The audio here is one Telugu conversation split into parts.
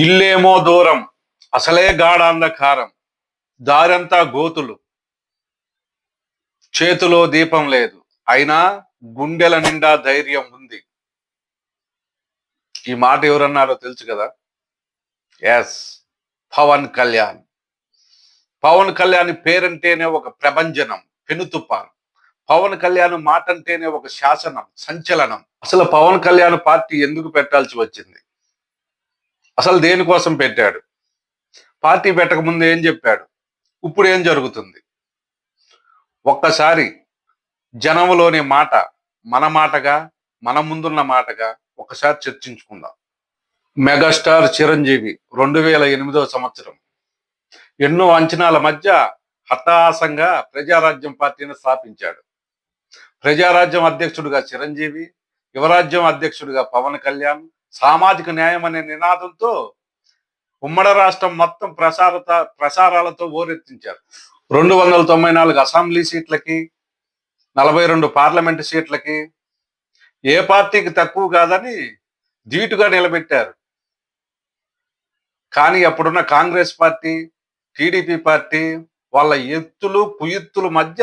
ఇల్లేమో దూరం అసలే గాఢాంధకారం దారంతా గోతులు చేతిలో దీపం లేదు అయినా గుండెల నిండా ధైర్యం ఉంది. ఈ మాట ఎవరన్నారో తెలుసు కదా? ఎస్, పవన్ కళ్యాణ్. పవన్ కళ్యాణ్ పేరంటేనే ఒక ప్రభంజనం, పెనుతుపాన్. పవన్ కళ్యాణ్ మాట అంటేనే ఒక శాసనం, సంచలనం. అసలు పవన్ కళ్యాణ్ పార్టీ ఎందుకు పెట్టాల్సి వచ్చింది? అసలు దేనికోసం పెట్టాడు? పార్టీ పెట్టక ముందు ఏం చెప్పాడు? ఇప్పుడు ఏం జరుగుతుంది? ఒక్కసారి జనంలోని మాట మన మాటగా, మన ముందున్న మాటగా ఒకసారి చర్చించుకుందాం. మెగాస్టార్ చిరంజీవి 2008వ సంవత్సరం ఎన్నో అంచనాల మధ్య హతాశంగా ప్రజారాజ్యం పార్టీని స్థాపించాడు. ప్రజారాజ్యం అధ్యక్షుడిగా చిరంజీవి, యువరాజ్యం అధ్యక్షుడిగా పవన్ కళ్యాణ్ సామాజిక న్యాయం అనే నినాదంతో ఉమ్మడి రాష్ట్రం మొత్తం ప్రసారాలతో ఓరెత్తించారు. 294 అసెంబ్లీ సీట్లకి, 42 పార్లమెంటు సీట్లకి ఏ పార్టీకి తక్కువ కాదని ధీటుగా నిలబెట్టారు. కానీ అప్పుడున్న కాంగ్రెస్ పార్టీ, టీడీపీ పార్టీ వాళ్ళ ఎత్తులు కుయుత్తుల మధ్య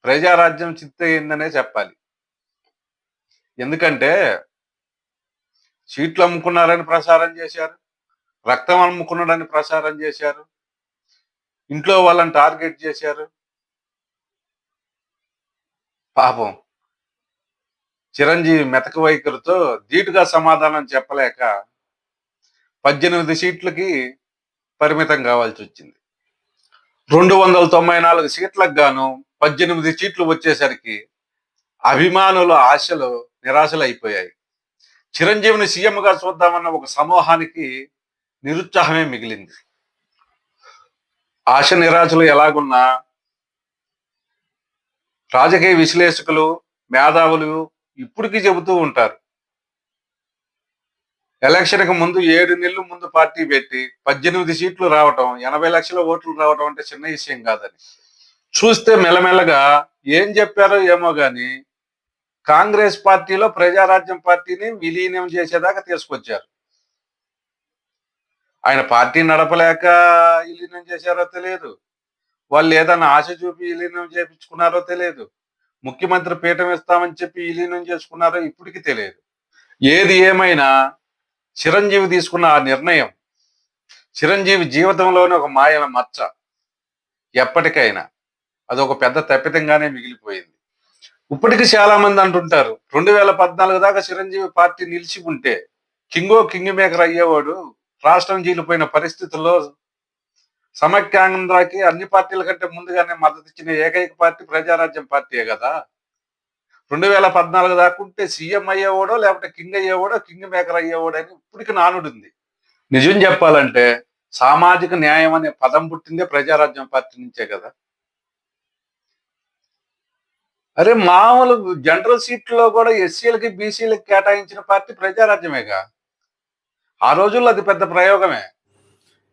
ప్రజారాజ్యం చిత్తయిందనే చెప్పాలి. ఎందుకంటే సీట్లు అమ్ముకున్నారని ప్రచారం చేశారు, రక్తం అమ్ముకున్నాడని ప్రచారం చేశారు, ఇంట్లో వాళ్ళని టార్గెట్ చేశారు. పాపం చిరంజీవి మెతక వైఖరితో ధీటుగా సమాధానం చెప్పలేక 18 సీట్లకి పరిమితం కావాల్సి వచ్చింది. 294 సీట్లకు గాను 18 సీట్లు వచ్చేసరికి అభిమానుల ఆశలు నిరాశలు అయిపోయాయి. చిరంజీవిని సీఎంగా చూద్దామన్న ఒక సమూహానికి నిరుత్సాహమే మిగిలింది. ఆశ నిరాశలు ఎలాగున్నా రాజకీయ విశ్లేషకులు, మేధావులు ఇప్పటికీ చెబుతూ ఉంటారు, ఎలక్షన్కి ముందు 7 నెలలు ముందు పార్టీ పెట్టి 18 సీట్లు రావటం, 80 లక్షల ఓట్లు రావటం అంటే చిన్న విషయం కాదని. చూస్తే మెల్లమెల్లగా ఏం చెప్పారో ఏమో గాని కాంగ్రెస్ పార్టీలో ప్రజారాజ్యం పార్టీని విలీనం చేసేదాకా తీసుకొచ్చారు. ఆయన పార్టీ నడపలేక విలీనం చేశారో తెలియదు, వాళ్ళు ఏదన్నా ఆశ చూపి విలీనం చేపించుకున్నారో తెలియదు, ముఖ్యమంత్రి పీఠం ఇస్తామని చెప్పి విలీనం చేసుకున్నారో ఇప్పటికీ తెలియదు. ఏది ఏమైనా చిరంజీవి తీసుకున్న ఆ నిర్ణయం చిరంజీవి జీవితంలోనే ఒక మాయల మచ్చ. ఎప్పటికైనా అదొక పెద్ద తప్పితంగానే మిగిలిపోయింది. ఇప్పటికీ చాలా మంది అంటుంటారు, 2014 దాకా చిరంజీవి పార్టీ నిలిచి ఉంటే కింగ్ మేకర్ అయ్యేవాడు. రాష్ట్రం జీలిపోయిన పరిస్థితుల్లో సమైక్యాంధ్రకి అన్ని పార్టీల కంటే ముందుగానే మద్దతు ఇచ్చిన ఏకైక పార్టీ ప్రజారాజ్యం పార్టీయే కదా. 2014 దాకా ఉంటే సీఎం అయ్యేవాడో, లేకపోతే కింగ్ అయ్యేవాడో, కింగ్ మేకర్ అయ్యేవాడో అని ఇప్పటికి నానుడుంది. నిజం చెప్పాలంటే సామాజిక న్యాయం అనే పదం పుట్టిందే ప్రజారాజ్యం పార్టీ నుంచే కదా. అరే మామూలు జనరల్ సీట్లలో కూడా ఎస్సీలకి, బీసీలకి కేటాయించిన పార్టీ ప్రజారాజ్యమేగా. ఆ రోజుల్లో అది పెద్ద ప్రయోగమే.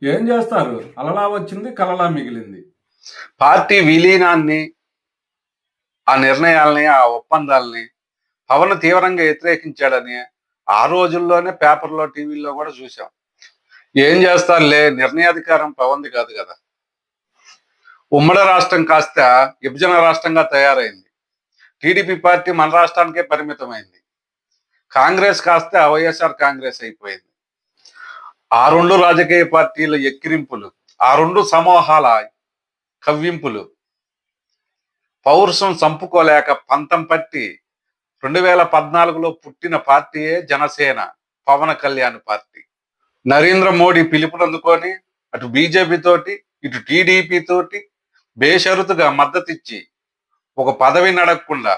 ఏం చేస్తారు, అలలా వచ్చింది కలలా మిగిలింది. పార్టీ విలీనాన్ని, ఆ నిర్ణయాల్ని, ఆ ఒప్పందాలని పవన్ తీవ్రంగా వ్యతిరేకించాడని ఆ రోజుల్లోనే పేపర్లో, టీవీల్లో కూడా చూసాం. ఏం చేస్తారులే, నిర్ణయాధికారం పవన్ది కాదు కదా. ఉమ్మడి రాష్ట్రం కాస్త విభజన రాష్ట్రంగా తయారైంది. టీడీపీ పార్టీ మన రాష్ట్రానికే పరిమితమైంది. కాంగ్రెస్ కాస్త వైఎస్ఆర్ కాంగ్రెస్ అయిపోయింది. ఆ రెండు రాజకీయ పార్టీల ఎక్కిరింపులు, ఆ రెండు సమూహాల కవ్వింపులు పౌరుషం చంపుకోలేక పంతం పట్టి 2014లో పుట్టిన పార్టీయే జనసేన, పవన్ కళ్యాణ్ పార్టీ. నరేంద్ర మోడీ పిలుపునందుకొని అటు బీజేపీ తోటి, ఇటు టీడీపీ తోటి బేషరతుగా మద్దతిచ్చి ఒక పదవి నడకుండా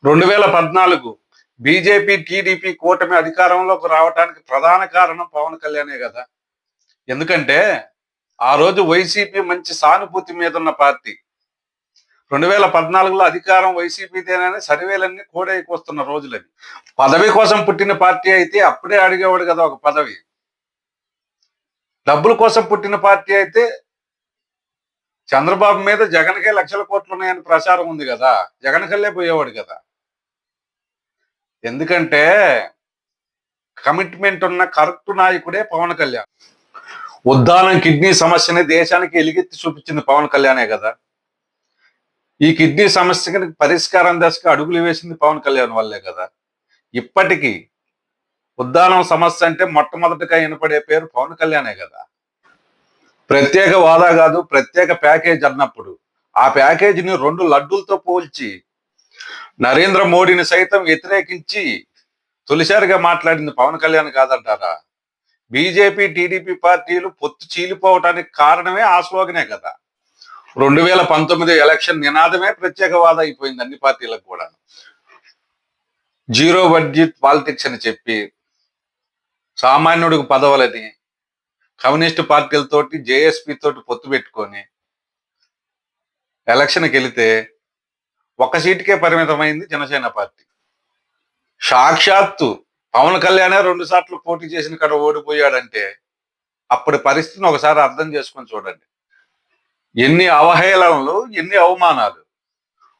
2014 బీజేపీ, టీడీపీ కూటమి అధికారంలోకి రావడానికి ప్రధాన కారణం పవన్ కళ్యాణే కదా. ఎందుకంటే ఆ రోజు వైసీపీ మంచి సానుభూతి మీద ఉన్న పార్టీ. 2014లో అధికారం వైసీపీదేనని సర్వేలన్నీ కోడైకొస్తున్న రోజులవి. పదవి కోసం పుట్టిన పార్టీ అయితే అప్పుడే అడిగేవాడు కదా ఒక పదవి. డబ్బుల కోసం పుట్టిన పార్టీ అయితే చంద్రబాబు మీద జగన్కే లక్షల కోట్లు ఉన్నాయని ప్రచారం ఉంది కదా, జగన్ కల్లే పోయేవాడు కదా. ఎందుకంటే కమిట్మెంట్ ఉన్న కరెక్ట్ నాయకుడే పవన్ కళ్యాణ్. ఉద్దానం కిడ్నీ సమస్యని దేశానికి ఎలుగెత్తి చూపించింది పవన్ కళ్యాణే కదా. ఈ కిడ్నీ సమస్యకి పరిష్కారం దశగా అడుగులు వేసింది పవన్ కళ్యాణ్ వల్లే కదా. ఇప్పటికీ ఉద్దానం సమస్య అంటే మొట్టమొదటిగా వినపడే పేరు పవన్ కళ్యాణే కదా. ప్రత్యేక హోదా కాదు, ప్రత్యేక ప్యాకేజ్ అన్నప్పుడు ఆ ప్యాకేజీని 2 లడ్డూలతో పోల్చి నరేంద్ర మోడీని సైతం వ్యతిరేకించి తొలిసారిగా మాట్లాడింది పవన్ కళ్యాణ్ కాదంటారా? బీజేపీ టీడీపీ పార్టీలు పొత్తు చీలిపోవటానికి కారణమే ఆ స్లోగనే కదా. 2019 ఎలక్షన్ నినాదమే ప్రత్యేకవాద అయిపోయింది అన్ని పార్టీలకు కూడా. జీరో బడ్జెట్ పాలిటిక్స్ అని చెప్పి సామాన్యుడికి పదవులని కమ్యూనిస్టు పార్టీలతోటి జేఎస్పీ తోటి పొత్తు పెట్టుకొని ఎలక్షన్కి వెళితే 1 సీటుకే పరిమితమైంది జనసేన పార్టీ. సాక్షాత్తు పవన్ కళ్యాణే 2 సార్లు పోటీ చేసిన కాడ ఓడిపోయాడంటే అప్పటి పరిస్థితిని ఒకసారి అర్థం చేసుకొని చూడండి. ఎన్ని అవహేళనలు, ఎన్ని అవమానాలు.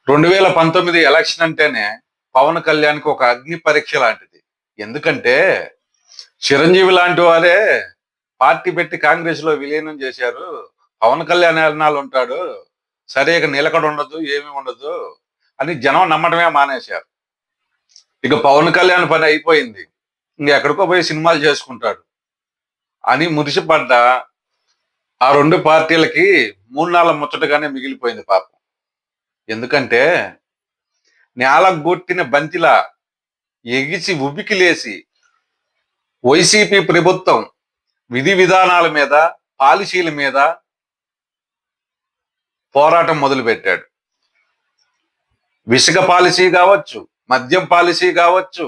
2019 ఎలక్షన్ అంటేనే పవన్ కళ్యాణ్కి ఒక అగ్ని పరీక్ష లాంటిది. ఎందుకంటే చిరంజీవి లాంటి వారే పార్టీ పెట్టి కాంగ్రెస్ లో విలీనం చేశారు. పవన్ కళ్యాణ్ ఎన్నాళ్ళు ఉంటాడు, సరే ఇక నిలకడ ఉండదు, ఏమీ ఉండదు అని జనం నమ్మటమే మానేశారు. ఇక పవన్ కళ్యాణ్ పని అయిపోయింది, ఇంకెక్కడికో పోయి సినిమాలు చేసుకుంటాడు అని మురిసిపడ్డ ఆ 2 పార్టీలకి 3 నాళ్ళ ముచ్చటగానే మిగిలిపోయింది పాపం. ఎందుకంటే నేలగొట్టిన బంతిలా ఎగిసి ఉబికిలేసి వైసీపీ ప్రభుత్వం విధి విధానాల మీద, పాలసీల మీద పోరాటం మొదలుపెట్టాడు. ఇసుక పాలసీ కావచ్చు, మద్యం పాలసీ కావచ్చు,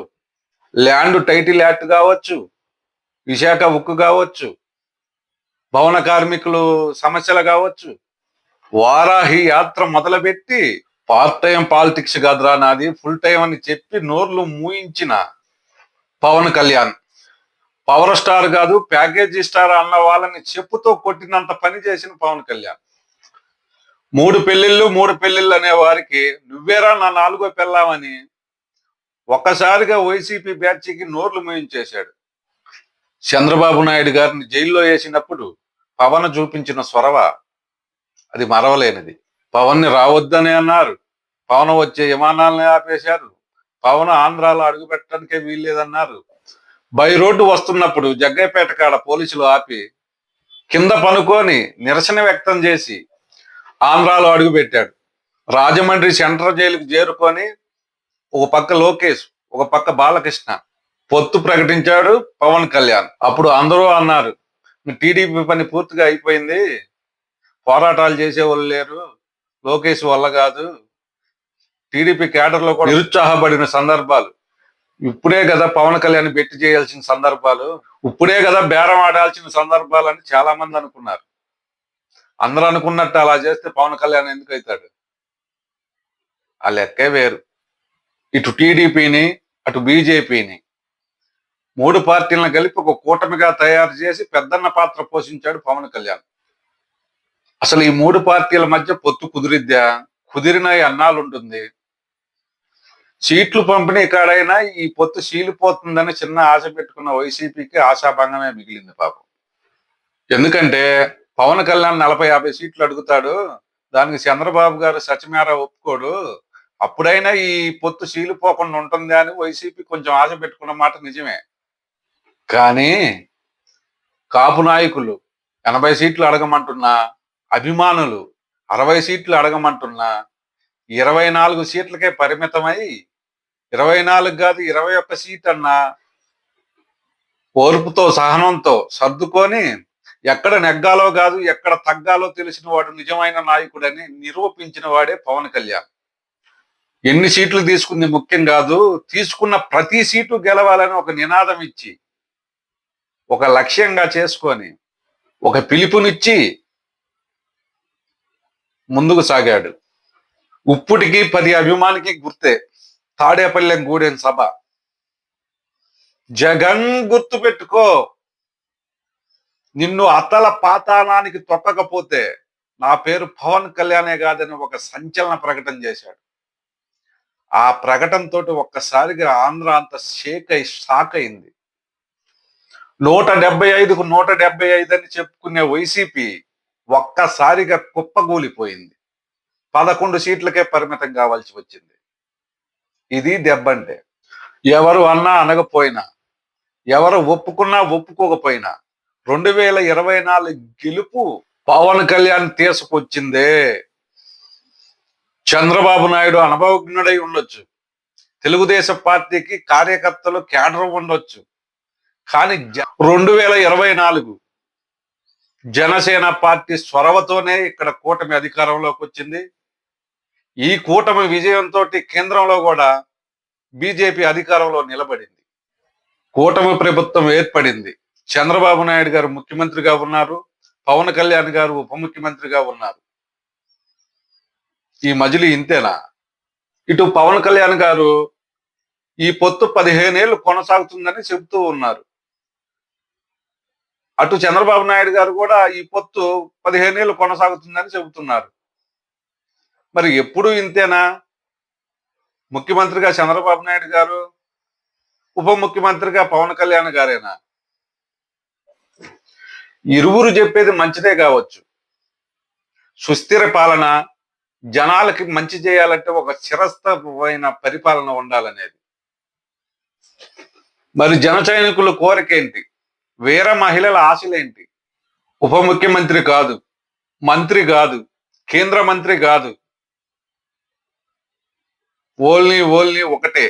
ల్యాండ్ టైటిల్ యాక్ట్ కావచ్చు, విశాఖ ఉక్కు కావచ్చు, భవన కార్మికులు సమస్యలు కావచ్చు, వారాహి యాత్ర మొదలుపెట్టి పార్ట్ టైం పాలిటిక్స్ కాదురా నాది, ఫుల్ టైం అని చెప్పి నోర్లు మూయించిన పవన్ కళ్యాణ్. పవర్ స్టార్ కాదు, ప్యాకేజీ స్టార్ అన్న వాళ్ళని చెప్పుతో కొట్టినంత పని చేసిన పవన్ కళ్యాణ్. 3 పెళ్లిళ్ళు అనే వారికి నువ్వేరా నా 4వ పెళ్ళామని ఒక్కసారిగా వైసీపీ బ్యాచ్కి నోర్లు మూయించేశాడు. చంద్రబాబు నాయుడు గారిని జైల్లో వేసినప్పుడు పవన్ చూపించిన చొరవ అది మరవలేనిది. పవన్ ని రావద్దని అన్నారు, పవన్ వచ్చే విమానాలని ఆపేశారు, పవన్ ఆంధ్రాలో అడుగు పెట్టడానికే వీల్లేదన్నారు. బై రోడ్డు వస్తున్నప్పుడు జగ్గైపేట కాడ పోలీసులు ఆపి కింద పనుకొని నిరసన వ్యక్తం చేసి ఆంధ్రాలో అడుగు పెట్టాడు. రాజమండ్రి సెంట్రల్ జైలుకు చేరుకొని ఒక పక్క లోకేష్, ఒక పక్క బాలకృష్ణ పొత్తు ప్రకటించాడు పవన్ కళ్యాణ్. అప్పుడు అందరూ అన్నారు, టీడీపీ పని పూర్తిగా అయిపోయింది, పోరాటాలు చేసేవాళ్ళు లేరు, లోకేష్ వల్ల కాదు. టీడీపీ కేడర్లో కూడా నిరుత్సాహపడిన సందర్భాలు, ఇప్పుడే కదా పవన్ కళ్యాణ్ పెట్టి చేయాల్సిన సందర్భాలు, ఇప్పుడే కదా బేరం ఆడాల్సిన సందర్భాలు అని చాలా మంది అనుకున్నారు. అందరూ అనుకున్నట్టు అలా చేస్తే పవన్ కళ్యాణ్ ఎందుకు అవుతాడు? ఆ లెక్కే వేరు. ఇటు టీడీపీని, అటు బీజేపీని 3 పార్టీలను కలిపి ఒక కూటమిగా తయారు చేసి పెద్దన్న పాత్ర పోషించాడు పవన్ కళ్యాణ్. అసలు ఈ 3 పార్టీల మధ్య పొత్తు కుదిరిద్దా? కుదిరిన అన్నాలు ఉంటుంది. సీట్లు పంపిణీ కాడైనా ఈ పొత్తు చీలిపోతుందని చిన్న ఆశ పెట్టుకున్న వైసీపీకి ఆశాభంగమే మిగిలింది పాపం. ఎందుకంటే పవన్ కళ్యాణ్ 40-50 సీట్లు అడుగుతాడు, దానికి చంద్రబాబు గారు సచిమేర ఒప్పుకోడు, అప్పుడైనా ఈ పొత్తు చీలిపోకుండా ఉంటుంది అని వైసీపీ కొంచెం ఆశ పెట్టుకున్న మాట నిజమే. కానీ కాపు నాయకులు 80 సీట్లు అడగమంటున్నా, అభిమానులు 60 సీట్లు అడగమంటున్నా 24 సీట్లకే పరిమితమై 24 కాదు 21 సీట్ అన్నా ఓర్పుతో, సహనంతో సర్దుకొని ఎక్కడ నెగ్గాలో కాదు ఎక్కడ తగ్గాలో తెలిసిన వాడు నిజమైన నాయకుడని నిరూపించిన వాడే పవన్ కళ్యాణ్. ఎన్ని సీట్లు తీసుకుంది ముఖ్యం కాదు, తీసుకున్న ప్రతి సీటు గెలవాలని ఒక నినాదం ఇచ్చి, ఒక లక్ష్యంగా చేసుకొని, ఒక పిలుపునిచ్చి ముందుకు సాగాడు. ఉప్పుటికి 10 అభిమానికి గుర్తే తాడేపల్లెం గూడెం సభ. జగన్ గుర్తు పెట్టుకో, నిన్ను అతల పాతాళానికి తొక్కకపోతే నా పేరు పవన్ కళ్యాణే కాదని ఒక సంచలన ప్రకటన చేశాడు. ఆ ప్రకటనతో ఒక్కసారిగా ఆంధ్ర అంత షాక్ అయింది. 175కు 175 అని చెప్పుకునే వైసీపీ ఒక్కసారిగా కుప్పగూలిపోయింది. 11 సీట్లకే పరిమితం కావాల్సి వచ్చింది. ఇది దెబ్బంటే. ఎవరు అన్నా అనకపోయినా, ఎవరు ఒప్పుకున్నా ఒప్పుకోకపోయినా 2024 గెలుపు పవన్ కళ్యాణ్ తీసుకొచ్చిందే. చంద్రబాబు నాయుడు అనుభవజ్ఞుడై ఉండొచ్చు, తెలుగుదేశం పార్టీకి కార్యకర్తలు కేడర్ ఉండొచ్చు, కానీ 2024 జనసేన పార్టీ చొరవతోనే ఇక్కడ కూటమి అధికారంలోకి వచ్చింది. ఈ కూటమి విజయంతో కేంద్రంలో కూడా బీజేపీ అధికారంలో నిలబడింది. కూటమి ప్రభుత్వం ఏర్పడింది. చంద్రబాబు నాయుడు గారు ముఖ్యమంత్రిగా ఉన్నారు, పవన్ కళ్యాణ్ గారు ఉప ముఖ్యమంత్రిగా ఉన్నారు. ఈ మజిలీ ఇంతేనా? ఇటు పవన్ కళ్యాణ్ గారు ఈ పొత్తు 15 ఏళ్ళు కొనసాగుతుందని చెబుతూ ఉన్నారు. అటు చంద్రబాబు నాయుడు గారు కూడా ఈ పొత్తు 15 ఏళ్ళు కొనసాగుతుందని చెబుతున్నారు. మరి ఎప్పుడు ఇంతేనా? ముఖ్యమంత్రిగా చంద్రబాబు నాయుడు గారు, ఉప ముఖ్యమంత్రిగా పవన్ కళ్యాణ్ గారేనా? ఇరువురు చెప్పేది మంచిదే కావచ్చు. సుస్థిర పాలన, జనాలకి మంచి చేయాలంటే ఒక చిరస్థమైన పరిపాలన ఉండాలనేది. మరి జన సైనికుల కోరికేంటి? వీర మహిళల ఆశలేంటి? ఉప ముఖ్యమంత్రి కాదు, మంత్రి కాదు, కేంద్ర మంత్రి కాదు, ఓన్లీ ఒకటే,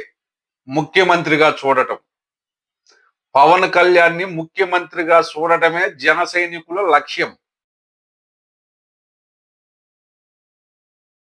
ముఖ్యమంత్రిగా చూడటం. పవన్ కళ్యాణ్ని ముఖ్యమంత్రిగా చూడటమే జన సైనికుల లక్ష్యం.